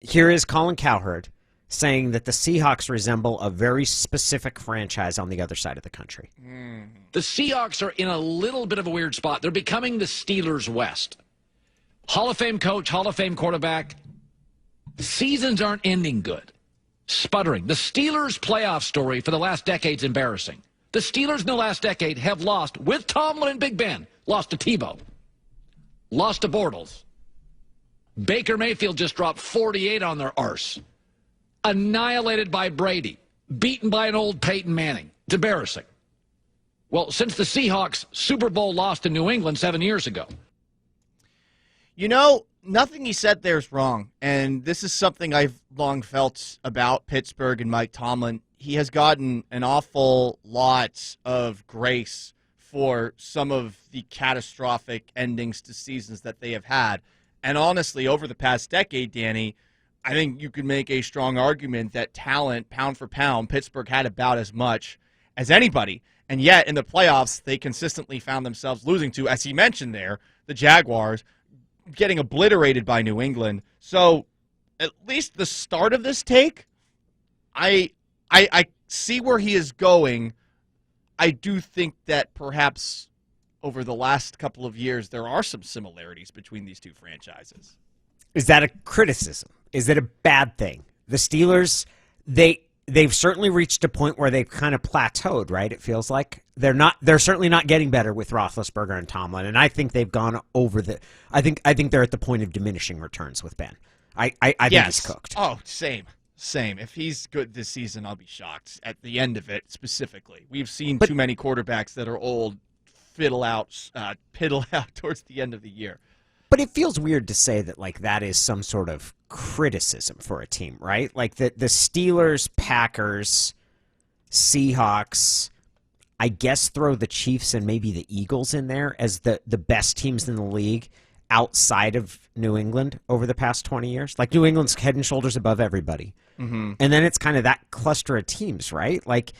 Here is Colin Cowherd saying that the Seahawks resemble a very specific franchise on the other side of the country. The Seahawks are in a little bit of a weird spot. They're becoming the Steelers West. Hall of Fame coach, Hall of Fame quarterback. Seasons aren't ending good. Sputtering. The Steelers' playoff story for the last decade's embarrassing. The Steelers in the last decade have lost, with Tomlin and Big Ben, lost to Tebow, lost to Bortles. Baker Mayfield just dropped 48 on their arse. Annihilated by Brady. Beaten by an old Peyton Manning. It's embarrassing. Well, since the Seahawks Super Bowl lost in New England 7 years ago. You know, nothing he said there is wrong, and this is something I've long felt about Pittsburgh and Mike Tomlin. He has gotten an awful lot of grace for some of the catastrophic endings to seasons that they have had. And honestly, over the past decade, Danny, I think you could make a strong argument that talent, pound for pound, Pittsburgh had about as much as anybody. And yet, in the playoffs, they consistently found themselves losing to, as he mentioned there, the Jaguars, getting obliterated by New England. So, at least the start of this take, I see where he is going. I do think that perhaps over the last couple of years, there are some similarities between these two franchises. Is that a criticism? Is it a bad thing? The Steelers, they've certainly reached a point where they've kind of plateaued, right? It feels like they're certainly not getting better with Roethlisberger and Tomlin, and I think they've gone over I think they're at the point of diminishing returns with Ben. I think he's cooked. Oh, same. If he's good this season, I'll be shocked at the end of it specifically. We've seen too many quarterbacks that are old piddle out towards the end of the year. But it feels weird to say that like that is some sort of criticism for a team, right? Like the Steelers, Packers, Seahawks, I guess throw the Chiefs and maybe the Eagles in there as the best teams in the league outside of New England over the past 20 years. Like New England's head and shoulders above everybody. Mm-hmm. And then it's kind of that cluster of teams, right? Like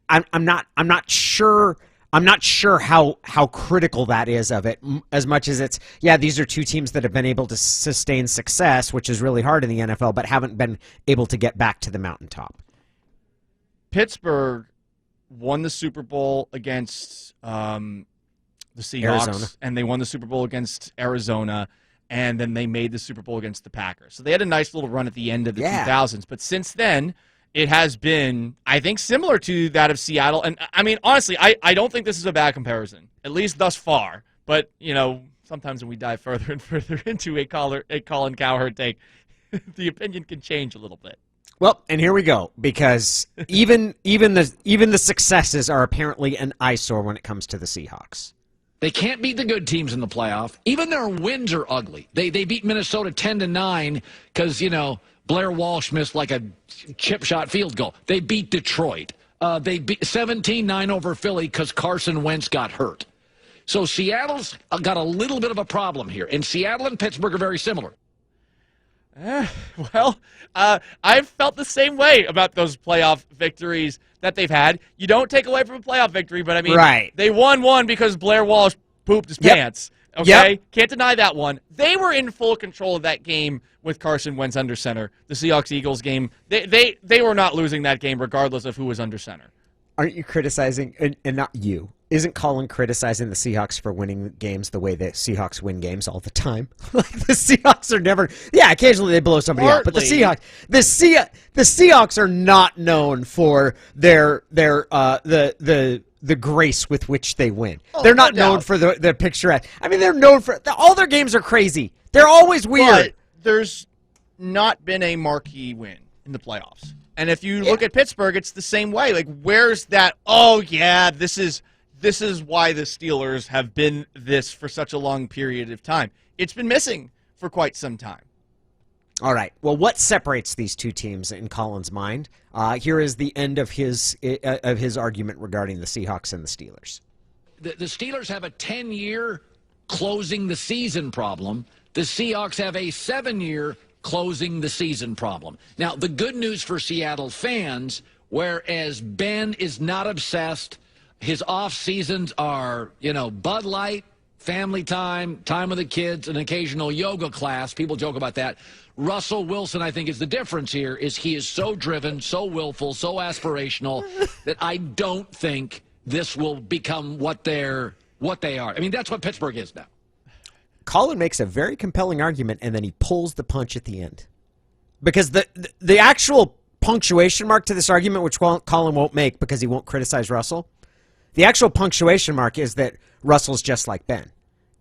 I'm not sure how critical that is of it, as much as it's, yeah, these are two teams that have been able to sustain success, which is really hard in the NFL, but haven't been able to get back to the mountaintop. Pittsburgh won the Super Bowl against the Seahawks, Arizona. And they won the Super Bowl against Arizona, and then they made the Super Bowl against the Packers. So they had a nice little run at the end of the 2000s, but since then, it has been, I think, similar to that of Seattle. And, I mean, honestly, I don't think this is a bad comparison, at least thus far. But, you know, sometimes when we dive further and further into a Colin Cowherd take, the opinion can change a little bit. Well, and here we go, because even the successes are apparently an eyesore when it comes to the Seahawks. They can't beat the good teams in the playoff. Even their wins are ugly. They beat Minnesota 10-9 because, you know, Blair Walsh missed like a chip shot field goal. They beat Detroit. They beat 17-9 over Philly because Carson Wentz got hurt. So Seattle's got a little bit of a problem here. And Seattle and Pittsburgh are very similar. I've felt the same way about those playoff victories that they've had. You don't take away from a playoff victory, but I mean, right. They won one because Blair Walsh pooped his pants. Okay? Yep. Can't deny that one. They were in full control of that game with Carson Wentz under center. The Seahawks-Eagles game, they were not losing that game regardless of who was under center. Aren't you criticizing, and not you, isn't Colin criticizing the Seahawks for winning games the way the Seahawks win games all the time? Like the Seahawks are never, occasionally they blow somebody out, but the Seahawks are not known for the grace with which they win. Oh, they're not known for the picturesque. I mean, they're known for all their games are crazy. They're always weird. But there's not been a marquee win in the playoffs. And if you look at Pittsburgh, it's the same way. Like, where's that? Oh yeah, this is why the Steelers have been this for such a long period of time. It's been missing for quite some time. All right. Well, what separates these two teams in Colin's mind? Here is the end of his argument regarding the Seahawks and the Steelers. The Steelers have a 10-year closing the season problem. The Seahawks have a 7-year closing the season problem. Now, the good news for Seattle fans, whereas Ben is not obsessed, his off seasons are, Bud Light, family time, time with the kids, an occasional yoga class. People joke about that. Russell Wilson, I think, is the difference here, is he is so driven, so willful, so aspirational that I don't think this will become what they are. I mean, that's what Pittsburgh is now. Colin makes a very compelling argument, and then he pulls the punch at the end. Because the actual punctuation mark to this argument, which Colin won't make because he won't criticize Russell, the actual punctuation mark is that Russell's just like Ben,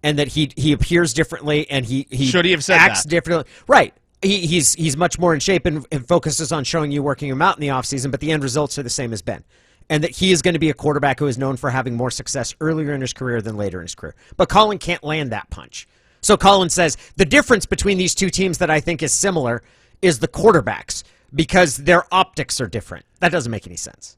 and that he appears differently, and he should he have said acts that? Differently. Right. He's much more in shape and focuses on showing you working him out in the offseason, but the end results are the same as Ben. And that he is going to be a quarterback who is known for having more success earlier in his career than later in his career. But Colin can't land that punch. So Colin says the difference between these two teams that I think is similar is the quarterbacks, because their optics are different. That doesn't make any sense.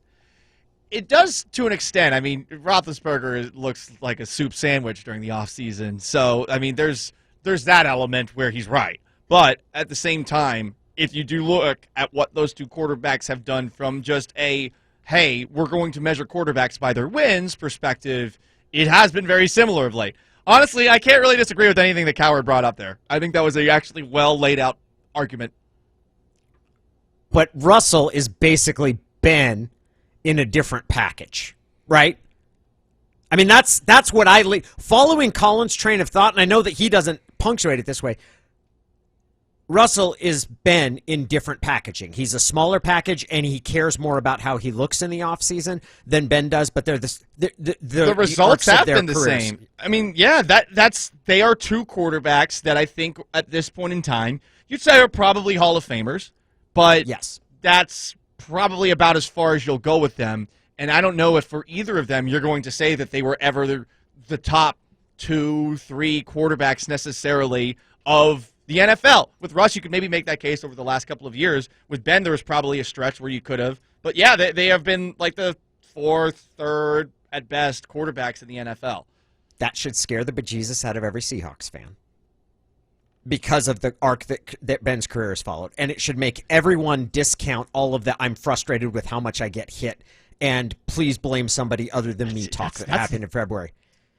It does to an extent. I mean, Roethlisberger looks like a soup sandwich during the offseason. So, I mean, there's that element where he's right. But at the same time, if you do look at what those two quarterbacks have done from just a, hey, we're going to measure quarterbacks by their wins perspective, it has been very similar of late. Honestly, I can't really disagree with anything that Cowherd brought up there. I think that was a actually well laid out argument. But Russell is basically Ben in a different package, right? I mean, that's what following Colin's train of thought, and I know that he doesn't punctuate it this way. Russell is Ben in different packaging. He's a smaller package, and he cares more about how he looks in the offseason than Ben does, but they're the results have been the careers. same. I mean, yeah, they are two quarterbacks that I think at this point in time you'd say are probably Hall of Famers, but yes, that's probably about as far as you'll go with them. And I don't know if for either of them you're going to say that they were ever the top 2-3 quarterbacks necessarily of the NFL. With Russ, you could maybe make that case over the last couple of years. With Ben, there was probably a stretch where you could have. But yeah, they have been like the fourth, third, at best, quarterbacks in the NFL. That should scare the bejesus out of every Seahawks fan, because of the arc that Ben's career has followed. And it should make everyone discount all of that I'm frustrated with how much I get hit, and please blame somebody other than me talk that happened in February.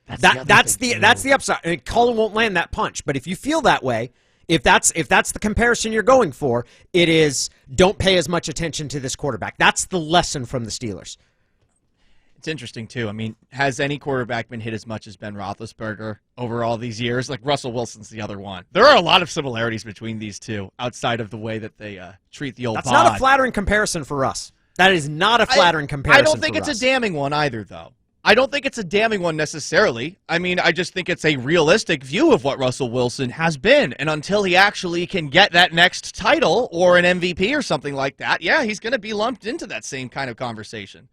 That's the upside. I mean, Colin won't land that punch, but if you feel that way, if that's the comparison you're going for, it is don't pay as much attention to this quarterback. That's the lesson from the Steelers. It's interesting, too. I mean, has any quarterback been hit as much as Ben Roethlisberger over all these years? Like, Russell Wilson's the other one. There are a lot of similarities between these two outside of the way that they treat the old bod. That's not a flattering comparison for us. That is not a flattering comparison. I don't think it's a damning one either, though. I don't think it's a damning one necessarily. I mean, I just think it's a realistic view of what Russell Wilson has been. And until he actually can get that next title or an MVP or something like that, yeah, he's going to be lumped into that same kind of conversation.